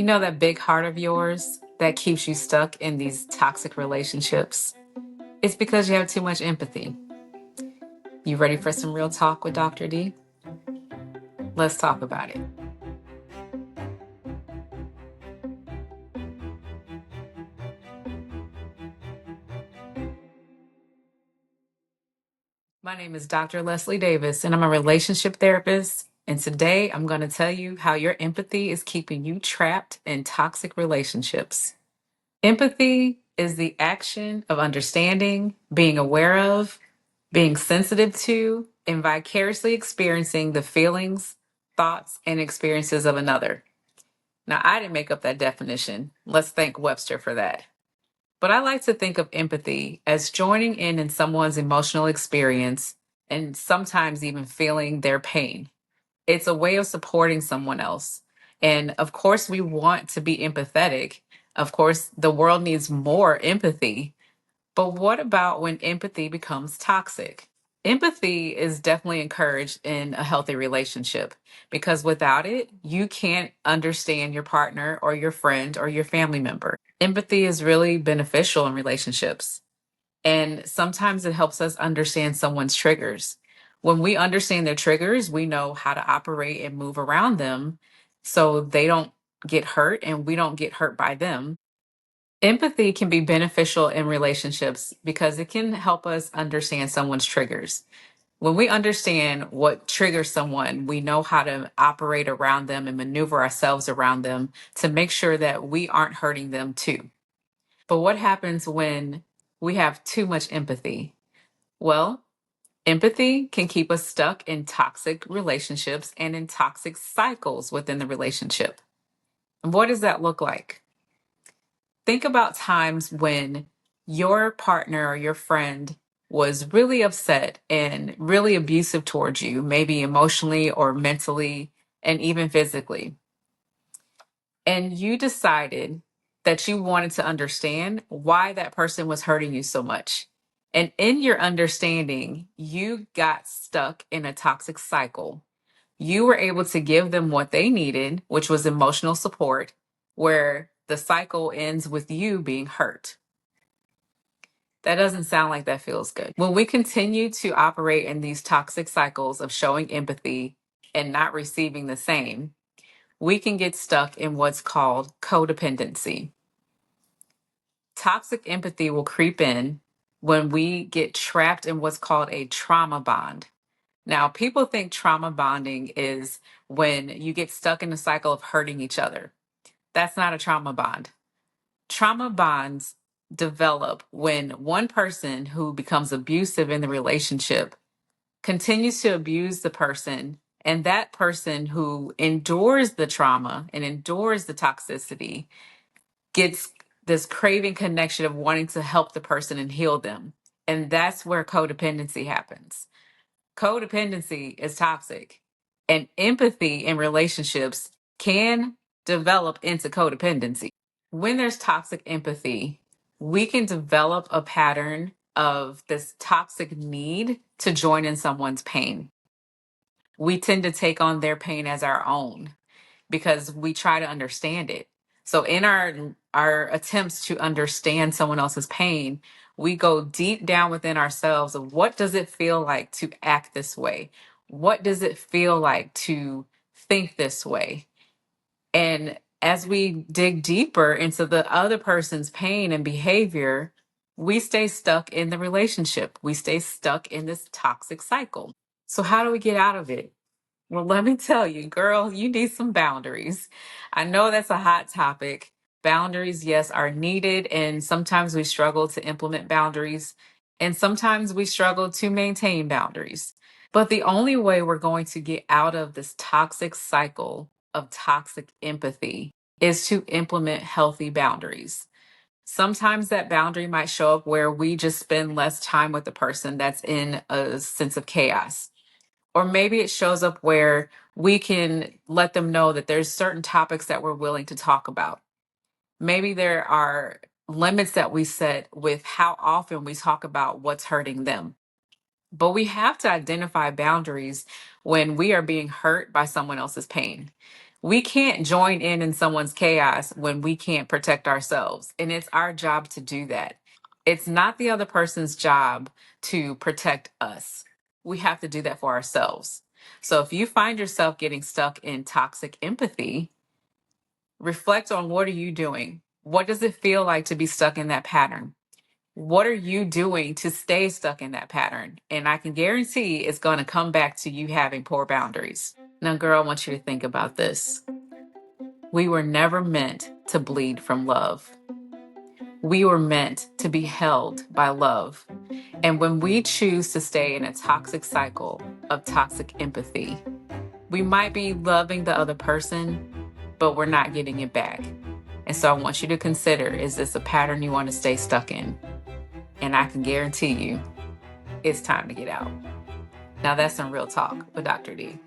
You know that big heart of yours that keeps you stuck in these toxic relationships? It's because you have too much empathy. You ready for some real talk with Dr. D? Let's talk about it. My name is Dr. Leslie Davis, and I'm a relationship therapist. And today I'm going to tell you how your empathy is keeping you trapped in toxic relationships. Empathy is the action of understanding, being aware of, being sensitive to, and vicariously experiencing the feelings, thoughts, and experiences of another. Now, I didn't make up that definition. Let's thank Webster for that. But I like to think of empathy as joining in someone's emotional experience and sometimes even feeling their pain. It's a way of supporting someone else. And of course, we want to be empathetic. Of course, the world needs more empathy. But what about when empathy becomes toxic? Empathy is definitely encouraged in a healthy relationship because without it, you can't understand your partner or your friend or your family member. Empathy is really beneficial in relationships, and sometimes it helps us understand someone's triggers. When we understand their triggers, we know how to operate and move around them so they don't get hurt and we don't get hurt by them. Empathy can be beneficial in relationships because it can help us understand someone's triggers. When we understand what triggers someone, we know how to operate around them and maneuver ourselves around them to make sure that we aren't hurting them too. But what happens when we have too much empathy? Well, empathy can keep us stuck in toxic relationships and in toxic cycles within the relationship. And what does that look like? Think about times when your partner or your friend was really upset and really abusive towards you, maybe emotionally or mentally and even physically. And you decided that you wanted to understand why that person was hurting you so much. And in your understanding, you got stuck in a toxic cycle. You were able to give them what they needed, which was emotional support, where the cycle ends with you being hurt. That doesn't sound like that feels good. When we continue to operate in these toxic cycles of showing empathy and not receiving the same, we can get stuck in what's called codependency. Toxic empathy will creep in when we get trapped in what's called a trauma bond. Now, people think trauma bonding is when you get stuck in a cycle of hurting each other. That's not a trauma bond. Trauma bonds develop when one person who becomes abusive in the relationship continues to abuse the person, and that person who endures the trauma and endures the toxicity gets this craving connection of wanting to help the person and heal them. And that's where codependency happens. Codependency is toxic, and empathy in relationships can develop into codependency. When there's toxic empathy, we can develop a pattern of this toxic need to join in someone's pain. We tend to take on their pain as our own because we try to understand it. So in our attempts to understand someone else's pain, we go deep down within ourselves of what does it feel like to act this way? What does it feel like to think this way? And as we dig deeper into the other person's pain and behavior, we stay stuck in the relationship. We stay stuck in this toxic cycle. So how do we get out of it? Well, let me tell you, girl, you need some boundaries. I know that's a hot topic. Boundaries, yes, are needed. And sometimes we struggle to implement boundaries. And sometimes we struggle to maintain boundaries. But the only way we're going to get out of this toxic cycle of toxic empathy is to implement healthy boundaries. Sometimes that boundary might show up where we just spend less time with the person that's in a sense of chaos. Or maybe it shows up where we can let them know that there's certain topics that we're willing to talk about. Maybe there are limits that we set with how often we talk about what's hurting them. But we have to identify boundaries when we are being hurt by someone else's pain. We can't join in someone's chaos when we can't protect ourselves. And it's our job to do that. It's not the other person's job to protect us. We have to do that for ourselves. So if you find yourself getting stuck in toxic empathy, reflect on, what are you doing? What does it feel like to be stuck in that pattern? What are you doing to stay stuck in that pattern? And I can guarantee it's going to come back to you having poor boundaries. Now, girl, I want you to think about this. We were never meant to bleed from love. We were meant to be held by love. And when we choose to stay in a toxic cycle of toxic empathy, we might be loving the other person, but we're not getting it back. And so I want you to consider, is this a pattern you want to stay stuck in? And I can guarantee you, it's time to get out. Now that's some real talk with Dr. D.